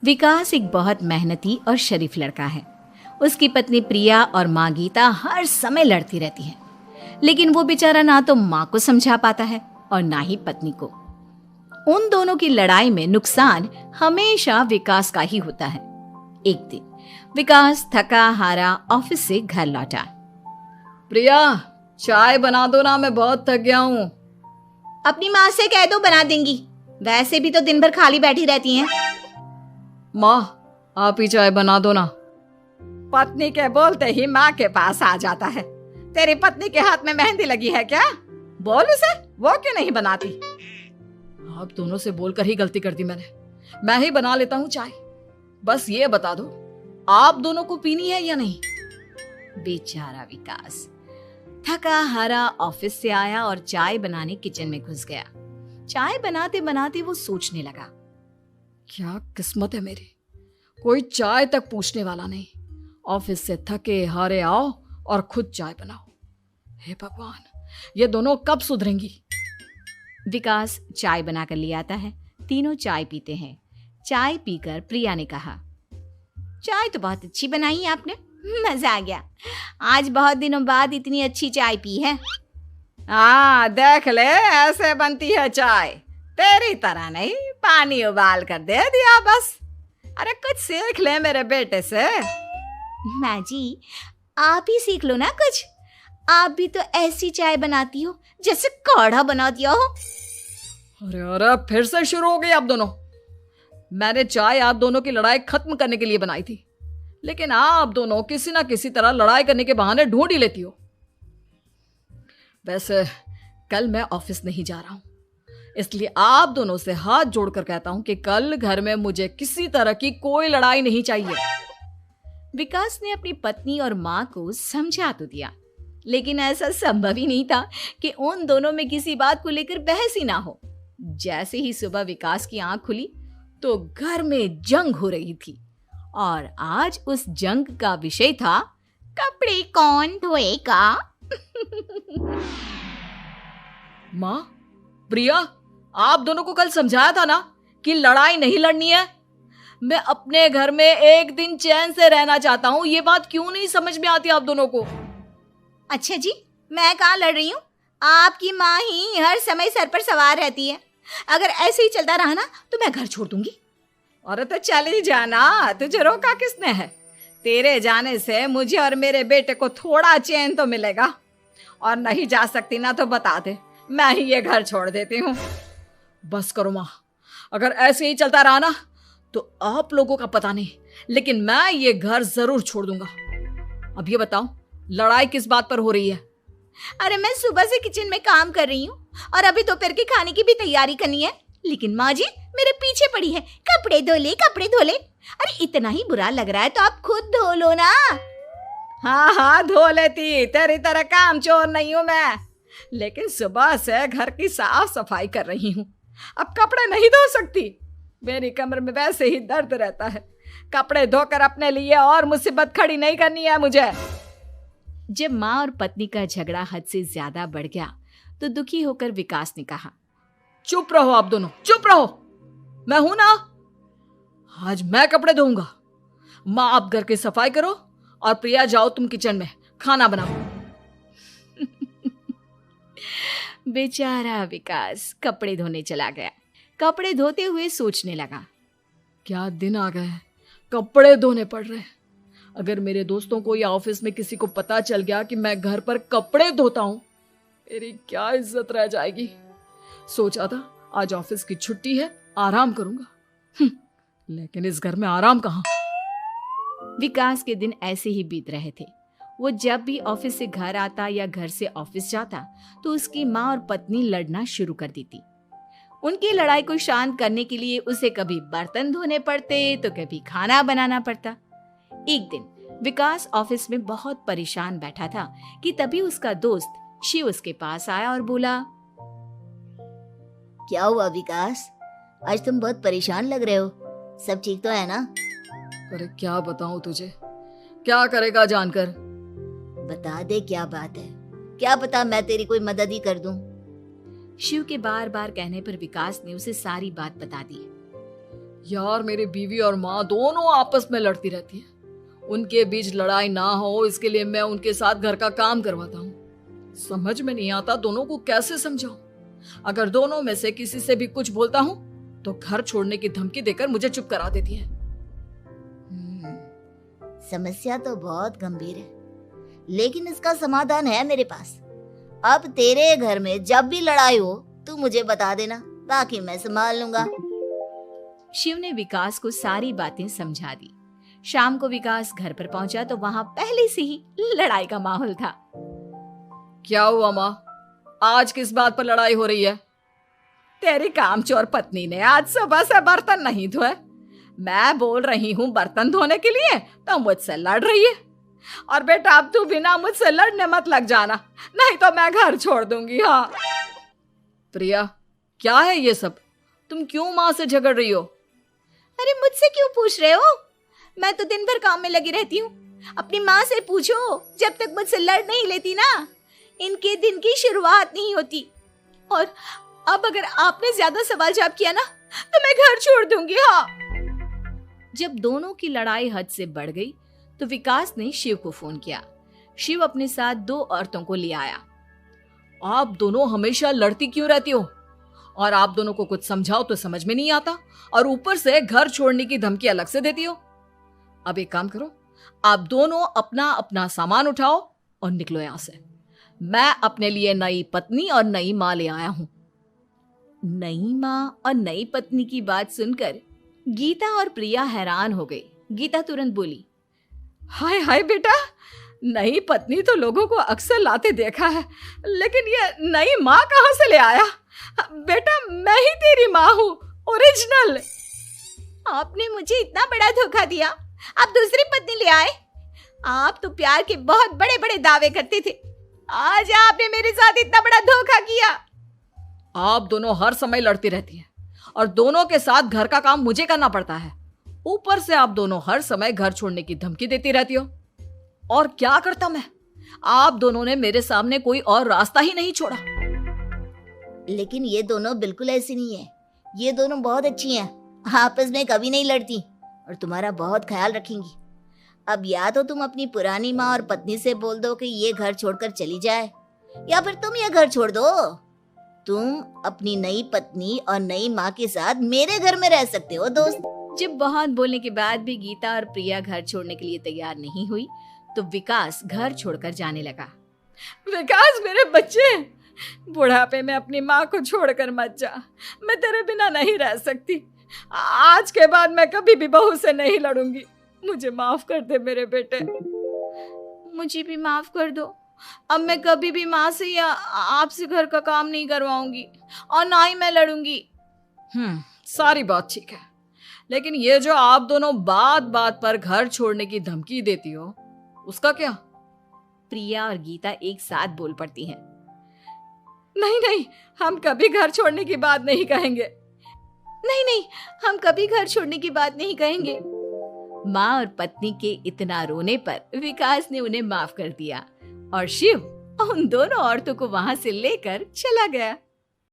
विकास एक बहुत मेहनती और शरीफ लड़का है। उसकी पत्नी प्रिया और माँ गीता हर समय लड़ती रहती है, लेकिन वो बेचारा ना तो माँ को समझा पाता है और ना ही पत्नी को। उन दोनों की लड़ाई में नुकसान हमेशा विकास का ही होता है। एक दिन विकास थका हारा ऑफिस से घर लौटा। प्रिया, चाय बना दो ना, मैं बहुत थक गया हूँ। अपनी माँ से कह दो, बना देंगी। वैसे भी तो दिन भर खाली बैठी रहती हैं। माँ, आप ही चाय बना दो ना। पत्नी के बोलते ही माँ के पास आ जाता है। तेरी पत्नी के हाथ में मेहंदी लगी है क्या? बोल उसे, वो क्यों नहीं बनाती? आप दोनों से बोलकर ही गलती कर दी मैंने। मैं ही बना लेता हूँ चाय। बस ये बता दो, आप दोनों को पीनी है या नहीं? बेचारा विकास थका हारा ऑफिस से आया और चाय बनाने किचन में घुस गया। चाय बनाते बनाते वो सोचने लगा, क्या किस्मत है मेरी, कोई चाय तक पूछने वाला नहीं। ऑफिस से थके हारे आओ और खुद चाय बनाओ। हे भगवान, ये दोनों कब सुधरेंगी? विकास चाय बनाकर ले आता है। तीनों चाय पीते हैं। चाय पीकर प्रिया ने कहा, चाय तो बहुत अच्छी बनाई है आपने, मजा आ गया। आज बहुत दिनों बाद इतनी अच्छी चाय पी है। हाँ, देख ले, ऐसे बनती है चाय। तेरी तरह नहीं, पानी उबाल कर दे दिया बस। अरे कुछ सीख ले मेरे बेटे से। माँ जी, आप ही सीख लो ना कुछ। आप भी तो ऐसी चाय बनाती हो जैसे काढ़ा बना दिया हो। अरे अरे, फिर से शुरू हो गई आप दोनों। मैंने चाय आप दोनों की लड़ाई खत्म करने के लिए बनाई थी, लेकिन आप दोनों किसी ना किसी तरह लड़ाई करने के बहाने ढूंढ ही लेती हो। वैसे कल मैं ऑफिस नहीं जा रहा हूं, इसलिए आप दोनों से हाथ जोड़कर कहता हूं कि कल घर में मुझे किसी तरह की कोई लड़ाई नहीं चाहिए। विकास ने अपनी पत्नी और माँ को समझा तो दिया, लेकिन ऐसा संभव ही नहीं था कि उन दोनों में किसी बात को लेकर बहस ही ना हो। जैसे ही सुबह विकास की आंख खुली तो घर में जंग हो रही थी, और आज उस जंग का विषय था कपड़े कौन धोएगा। माँ, प्रिया, आप दोनों को कल समझाया था ना कि लड़ाई नहीं लड़नी है। मैं अपने घर में एक दिन चैन से रहना चाहता हूँ। ये बात क्यों नहीं समझ में आती आप दोनों को? अच्छा जी, मैं कहाँ लड़ रही हूँ? आपकी माँ ही हर समय सर पर सवार रहती है। अगर ऐसे ही चलता रहा ना तो मैं घर छोड़ दूंगी। अरे तो चली जाना, तुझे रोका किसने है? तेरे जाने से मुझे और मेरे बेटे को थोड़ा चैन तो मिलेगा। और नहीं जा सकती ना तो बता दे, मैं ही ये घर छोड़ देती हूँ। बस करो माँ, अगर ऐसे ही चलता रहा ना तो आप लोगों का पता नहीं, लेकिन मैं ये घर जरूर छोड़ दूंगा। अब ये बताओ, लड़ाई किस बात पर हो रही है? अरे मैं सुबह से किचन में काम कर रही हूँ और अभी दोपहर के खाने की भी तैयारी करनी है, लेकिन माँ जी मेरे पीछे पड़ी है, कपड़े धो ले, कपड़े धो ले। अरे इतना ही बुरा लग रहा है तो आप खुद धो लो ना। हाँ हाँ, धो लेती, तेरी तरह काम चोर नहीं हूं मैं, लेकिन सुबह से घर की साफ सफाई कर रही हूँ, अब कपड़े नहीं धो सकती। मेरी कमर में वैसे ही दर्द रहता है। कपड़े धोकर अपने लिए और मुसीबत खड़ी नहीं करनी है मुझे। जब माँ और पत्नी का झगड़ा हद से ज्यादा बढ़ गया तो दुखी होकर विकास ने कहा, चुप रहो आप दोनों, चुप रहो। मैं हूं ना, आज मैं कपड़े धोऊंगा। माँ, आप घर की सफाई करो और प्रिया, जाओ तुम किचन में खाना बनाओ। बेचारा विकास कपड़े धोने चला गया। कपड़े धोते हुए सोचने लगा, क्या दिन आ गए हैं, कपड़े धोने पड़ रहे हैं। अगर मेरे दोस्तों को या ऑफिस में किसी को पता चल गया कि मैं घर पर कपड़े धोता हूं, मेरी क्या इज्जत रह जाएगी। सोचा था आज ऑफिस की छुट्टी है, आराम करूंगा, लेकिन इस घर में आराम कहां। विकास के दिन ऐसे ही बीत रहे थे। वो जब भी ऑफिस से घर आता या घर से ऑफिस जाता तो उसकी माँ और पत्नी लड़ना शुरू कर देती। उनकी लड़ाई को शांत करने के लिए उसे कभी बर्तन धोने पड़ते तो कभी खाना बनाना पड़ता। एक दिन विकास ऑफिस में बहुत परेशान बैठा था कि तभी उसका दोस्त शिव उसके पास आया और बोला, क्या हुआ विकास, आज तुम बहुत परेशान लग रहे हो, सब ठीक तो है ना? अरे क्या बताऊं तुझे, क्या करेगा जानकर। बता दे क्या बात है, क्या पता मैं तेरी कोई मदद ही कर दूं। शिव के बार बार कहने पर विकास ने उसे सारी बात बता दी। यार मेरी बीवी और माँ दोनों आपस में लड़ती रहती है। उनके बीच लड़ाई ना हो इसके लिए मैं उनके साथ घर का काम करवाता हूँ। समझ में नहीं आता दोनों को कैसे समझाऊं। अगर दोनों में से किसी से भी कुछ बोलता हूँ तो घर छोड़ने की धमकी देकर मुझे चुप करा देती है। समस्या तो बहुत गंभीर है, लेकिन इसका समाधान है मेरे पास। अब तेरे घर में जब भी लड़ाई हो तू मुझे बता देना, बाकी मैं संभाल लूंगा। शिव ने विकास को सारी बातें समझा दी। शाम को विकास घर पर पहुंचा तो वहां पहले से ही लड़ाई का माहौल था। क्या हुआ माँ, आज किस बात पर लड़ाई हो रही है? तेरी कामचोर पत्नी ने आज सुबह से बर्तन नहीं धोए। मैं बोल रही हूँ बर्तन धोने के लिए तो मुझसे लड़ रही है। और बेटा अब तू बिना मुझसे लड़ने मत लग जाना, नहीं तो मैं घर छोड़ दूंगी। हाँ प्रिया, क्या है ये सब? तुम क्यों माँ से झगड़ रही हो? अरे मुझसे क्यों पूछ रहे हो? मैं तो दिन भर काम में लगी रहती हूँ। अपनी माँ से पूछो, जब तक मुझसे लड़ नहीं लेती ना इनके दिन की शुरुआत नहीं होती। और अब अगर आपने ज्यादा सवाल जवाब किया ना तो मैं घर छोड़ दूंगी। हाँ। जब दोनों की लड़ाई हद से बढ़ गई तो विकास ने शिव को फोन किया। शिव अपने साथ 2 औरतों को ले आया। आप दोनों हमेशा लड़ती क्यों रहती हो? और आप दोनों को कुछ समझाओ तो समझ में नहीं आता, और ऊपर से घर छोड़ने की धमकी अलग से देती हो। अब एक काम करो, आप दोनों अपना अपना सामान उठाओ और निकलो यहां से। मैं अपने लिए नई पत्नी और नई माँ ले आया हूं। नई माँ और नई पत्नी की बात सुनकर गीता और प्रिया हैरान हो गई। गीता तुरंत बोली, हाय हाय बेटा, नई पत्नी तो लोगों को अक्सर लाते देखा है, लेकिन ये नई माँ कहाँ से ले आया? बेटा मैं ही तेरी माँ हूँ, ओरिजिनल। आपने मुझे इतना बड़ा धोखा दिया, आप दूसरी पत्नी ले आए। आप तो प्यार के बहुत बड़े बड़े दावे करते थे, आज आपने मेरे साथ इतना बड़ा धोखा किया। आप दोनों हर समय लड़ती रहती हैं और दोनों के साथ घर का काम मुझे करना पड़ता है। ऊपर से आप दोनों हर समय घर छोड़ने की धमकी देती रहती हो। और क्या करता मैं? आप दोनों ने मेरे सामने कोई और रास्ता ही नहीं छोड़ा। लेकिन ये दोनों बिल्कुल ऐसी नहीं है। ये दोनों बहुत अच्छी हैं, आपस में कभी नहीं लड़ती और तुम्हारा बहुत ख्याल रखेंगी। अब या तो तुम अपनी पुरानी माँ और पत्नी से बोल दो कि ये घर छोड़कर चली जाए, या फिर तुम ये घर छोड़ दो। तुम अपनी नई पत्नी और नई माँ के साथ मेरे घर में रह सकते हो दोस्त। जब बहुत बोलने के बाद भी गीता और प्रिया घर छोड़ने के लिए तैयार नहीं हुई तो विकास घर छोड़कर जाने लगा। विकास मेरे बच्चे, बुढ़ापे में अपनी माँ को छोड़कर मत जा। मैं तेरे बिना नहीं रह सकती। आज के बाद मैं कभी भी बहू से नहीं लड़ूंगी। मुझे माफ कर दे मेरे बेटे। मुझे भी माफ कर दो। अब मैं कभी भी माँ से या आपसे घर का काम नहीं करवाऊंगी और ना ही मैं लड़ूंगी। सारी बात ठीक है, लेकिन ये जो आप दोनों बात बात पर घर छोड़ने की धमकी देती हो, उसका क्या? प्रिया और गीता एक साथ बोल पड़ती हैं। नहीं नहीं, हम कभी घर छोड़ने की बात नहीं कहेंगे। नहीं नहीं, हम कभी घर छोड़ने की बात नहीं कहेंगे। माँ और पत्नी के इतना रोने पर विकास ने उन्हें माफ कर दिया और शिव उन दोनों औरतों को वहां से लेकर चला गया।